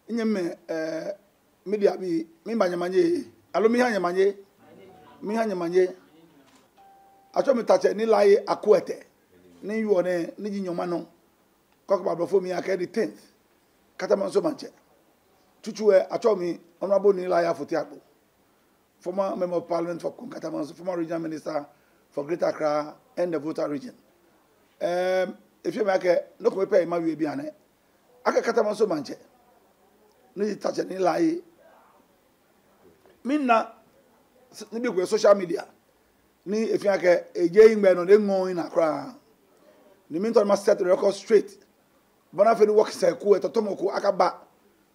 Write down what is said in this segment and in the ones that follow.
Inyeme media bi mi banyamanye alo mi hanyamanye acho mi tache ni lai akwete ni yuo ne ni jinyoma no kokba bofo mi aka the 10th katamanso manche tutuwe acho mi honorable ni lai afoti akpo former member of parliament for Katamanso, former regional minister for Greater Accra and the Volta region. If you make a no come pay my way biane aka Katamanso manche ni touch ni lai minna ni be social media ni if you make a jey ngbe no de ngon in Accra ni min to ma set the record straight bona fe ni work say ku etotomoko aka ba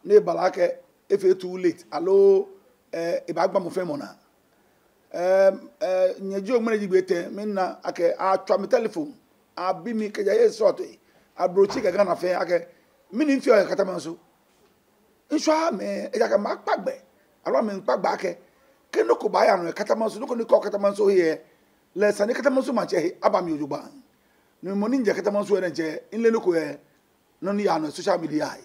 ni balake if it too late allo ibagba mo femo na nyeji o mene jigbete minna ake atwa me telephone abi mi ke jaye sort a brochi ke gana fe ake mini fi o Katamanso insha me e ka makpagbe alo me nkpagba ake ke no ko ba ya no Katamanso no ko ni ko Katamanso here le sani Katamanso ma che aba mi ojuba ni mo ni nje Katamanso e nje inle no ko e no ni ya no social media ai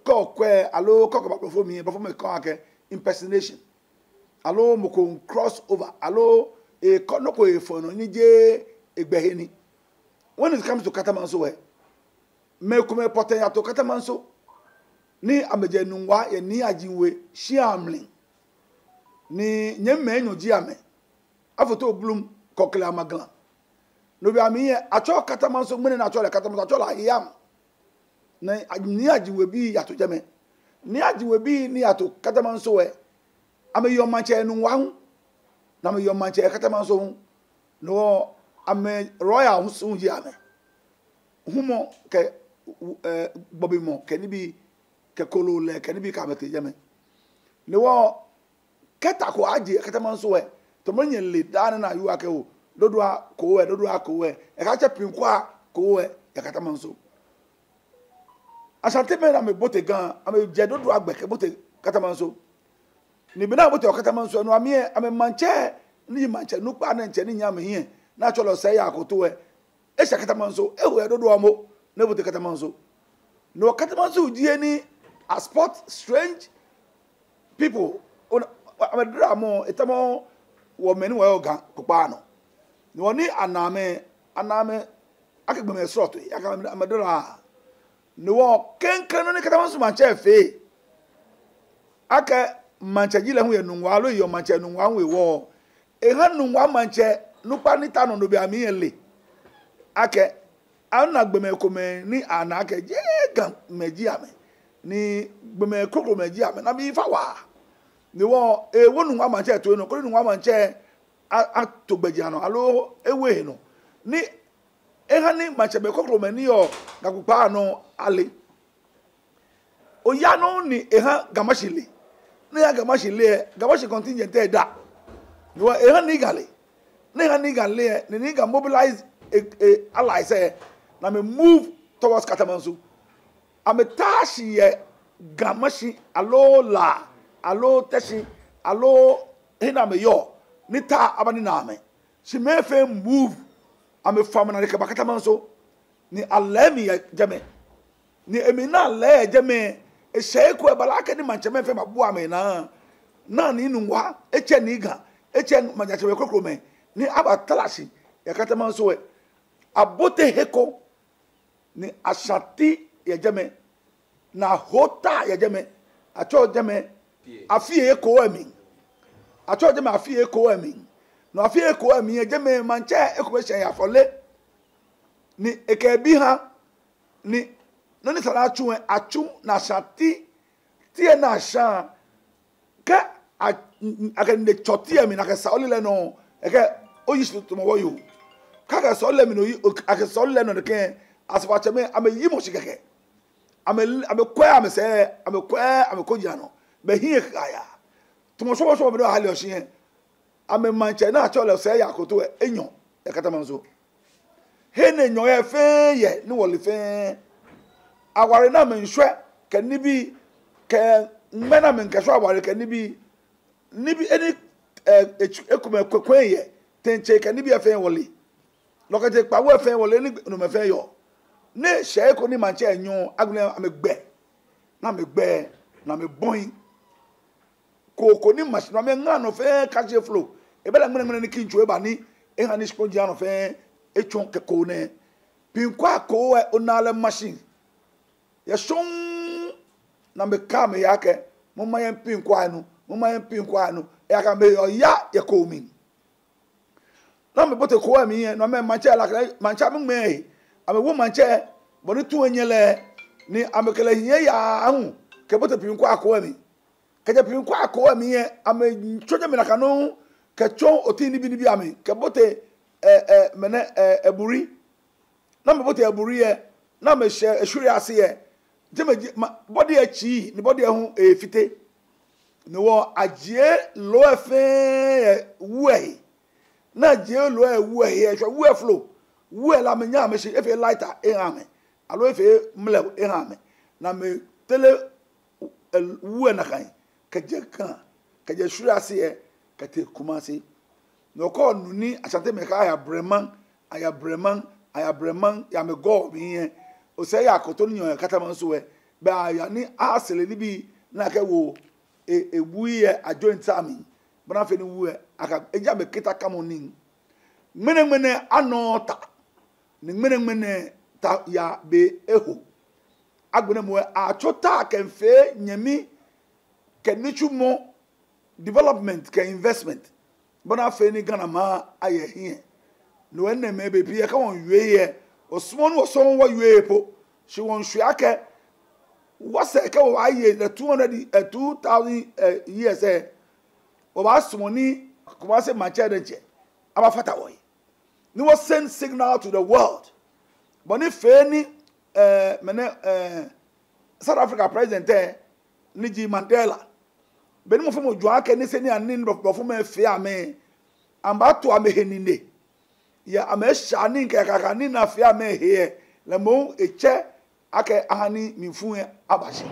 ko kwe alo ko ba fo mi ko ake impersonation allo moko cross over allo e konoko e fono ni je egbeheni. When it comes to Katamanso we me kuma poten ya to Katamanso ni ameje nwa ye ni ajinwe shiamlin ni nyemme enyo ji ame afoto blum kokla maglan no bi ami acho Katamanso mene na acho le Katamanso acho la yam na ni ajinwe bi ya to jeme ni ajinwe bi ni ya to Katamanso we ame yo manche nu wa na me yo manche Katamanso no ame royal hu ji ame humo ke bobi mo ke ni bi ke kolole ke ni bi ka bete jeme ni wo keta ko aje Katamanso we to menye le dan na yu ake o dodo ko we e ka che pin kwa ko we e Katamanso asante me na me bote gan ame je dodo agbe ke bote Katamanso ni bina bote Katamanso no ame manche ni manche no pa na nche ni nya me hie na cholo se ya akoto we e sha Katamanso e we dodo amo na bote Katamanso no Katamanso die ni a sport strange people ame drama etamo wo meni we oga popa no ni woni aname akegbe me sort ya ka ame dora ni wo kenken no ni Katamanso manche fe aka manche jile hu ye nunwa lo yo manche nunwa hu wo e ha nunwa manche nupa nita no do bi ami ele ake ana gbeme kome ni ana ake je gan meji ame ni gbeme kokro meji ame na bi fa wa ni wo e wo nunwa manche to no ko nunwa manche atogbeji ano alo ewe no ni e ha ni manche be kokro me ni yo gakupa no ale o ya no ni e ha gamashile ni ya gamashi contingent da no e ha ni gale ni ga mobilize allies na me move towards Katamanso am tashi ye gamashi alo teshi alo hina me yo ni ta abani na me she me fe move am fam na ke Katamanso ni alemi jame ni emina le jame e sheku e balaka ni manche me fe mabu ame na ni nwa eche ni ga eche manyache we kokro me ni abatalashi ya Katamanso we abote heko ni ashati ya jame na hota ya jame acho jame afie eko emi acho jame afie eko emi no afie eko emi ya jame manche eko she ya fole ni ekebi ha ni no ni sara achu na shati tie na sha ka akende choti emi na ka saolile no eke oyisu to mo yo kaka saolile mi no ake saolile no ke asfa cheme ame yimo shikeke ame kwa ame koja no be hie kaya to mo so be do hali ohie ame manche na achole se ya koto enyo e Katamanso he ne nyo e fe ye ni wole fe aware na me nhwe ke ni bi ke mena me nkasho aware ke ni bi eni ekume kwekwen ye tenche ke ni bi afen wole lokate pa wo afen wole ni no me fe yo ne she ko ni manche enyo agun amegbe na me gbe na me boy ko ni machine na me nga no fe catch flow e be la ngene ni kincho e ba ni e ha ni sponge no fe e chon ke ko ne pinkwa ko e onale machine ya shon na me ka me yake mo ma yan pinkwa no ya ka me ya ko mi na me bote ko mi na me manche la mancha me ame wo manche boni tu enyele ni amekele hiye ya ahu ke bote pinkwa ko mi ke je pinkwa ko mi ame choje me na kanu ke chon oti ni bi ame ke bote mene eburi na me bote eburi na me she ehuri ase je me body achi ni body ehu efite ni wo agie lo efe we na agie lo ewe ye we flow we la me nya me she efe lighter ehame alo efe mle ehame na me tele we na kan ke je kan ke je shuri ase ke te kumasi no ko nuni asante me ka ya breman ya me go bi o se ya ko to nyo kata man so we ba ya ni asele ni bi na ka wo ebuye ajoint ami bana fe ni wu aka eja be kita kamonin mene anota ni mene ta ya be eho agbene mo achota kenfe nyami kenichumo development ke investment bana fe ni Ghana ma aye hie no enne me be pie ka won wieye osmo no so won wa wieye po she won hwiake what's a ka wa ye the 2000 years o ba smoni kuma se manche de che aba fata wo ni was send signal to the world but if any South Africa president Niji Mandela beni mo fomo jwa ka ni se ni anin bofo ma fe ame amba to ame henine ya ame sha ni ka ni na fe ame he le mo eche ake ahani minfu abashi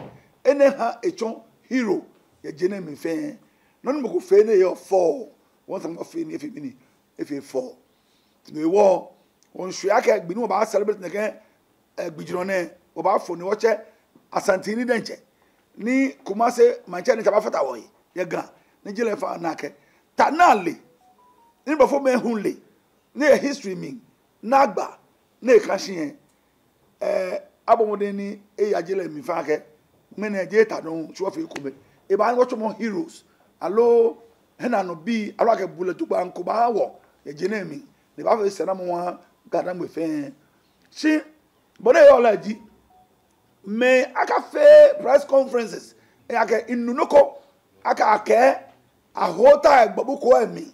ene ha echon hero ya jene mi fe non mo ko fe ne yo 4 won sam fe ni efe mini efe 4 no wo won hwe ake gbinu o ba celebrate ne ke gbijiro ne o ba fo ni wo che asantini denche ni kumase manche ni taba fata wo ye ga ni jele fa na ke tanale ni bo fo me hunle ni history mi na gba na ka hie abomodeni ajele mi fa ke mene je ta no so fe ko me e ba ngo chomo heroes alo hena no bi alo ake bullet gba nko ba wo ye jene mi ne ba fe sena mo wa gada mo fe si bone yo la di me aka fe press conferences aka inunoko aka ahota egbabuko emi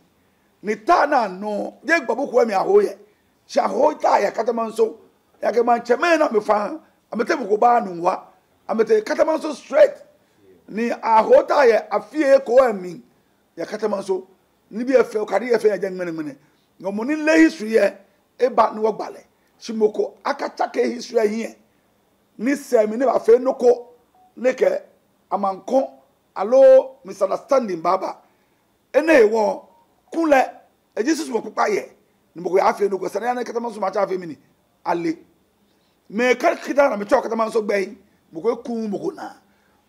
ni ta na no je egbabuko emi ahoye si ahota ya katamanso ya ke man cheme na me fa amete buko ba nwa amete katamanso straight ni ahota ya afie ko emi ya katamanso ni bi efe kari efe ya jengmene ngomo ni le history ye e ba no gbale simoko aka chake history here ni semi ni ba fe noko neke amanko alo misunderstanding baba ene wo kunle e Jesus wo pupa ye ni moko ya fe noko sene na katamanso ma cha fe mini ale me kar kita na me cho katamanso gbe moko ku moko na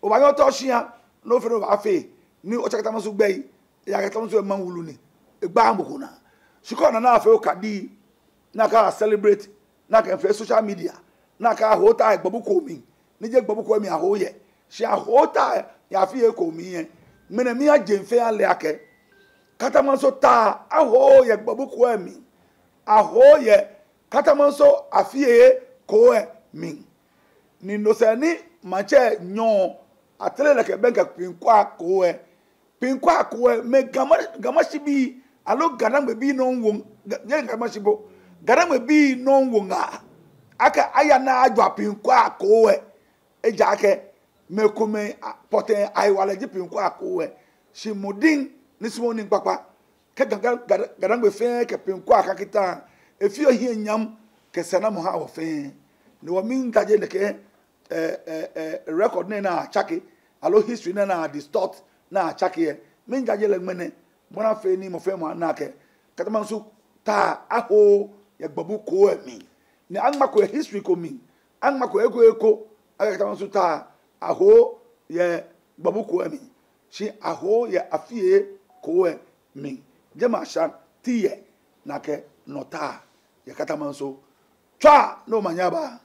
o ba yo to hia no fe no ba fe ni o cha katamanso gbe ya katamanso man wulu ni e gba moko na shiko na na fe o kadi na ka celebrate na ka fe social media na ka hota egbabuko mi ni je egbabuko mi ahoye shi ahota ya fi eko mi yen mene mi ajenfe ale ake katamanso ta ahoye egbabuko mi ahoye katamanso afie ko mi ni no se ni mache nyon atele ke benga pinkwa ko me gamashi bi alo ganangbe bi no won je gamashi bo ganangbe bi no wonga aka aya na ajwa pinkwa ko eja ke mekume poten aiwale ji pinkwa ko shimudin nismoni papa ke ganangbe fe ke pinkwa akakita efio hie nyam ke sana mo ha wo fe ni wo min gaje ne ke record na chake alo history na distort na chake min gaje le mene bona fe ni mo fe mo na ke katamansu ta aho ya gbabu ko mi ni angma ko history ko mi angma ko eko aka katamansu ta aho ye babu ko mi shi aho ye afie ko mi jema shan tiye na ke nota ye katamanso twa no manyaba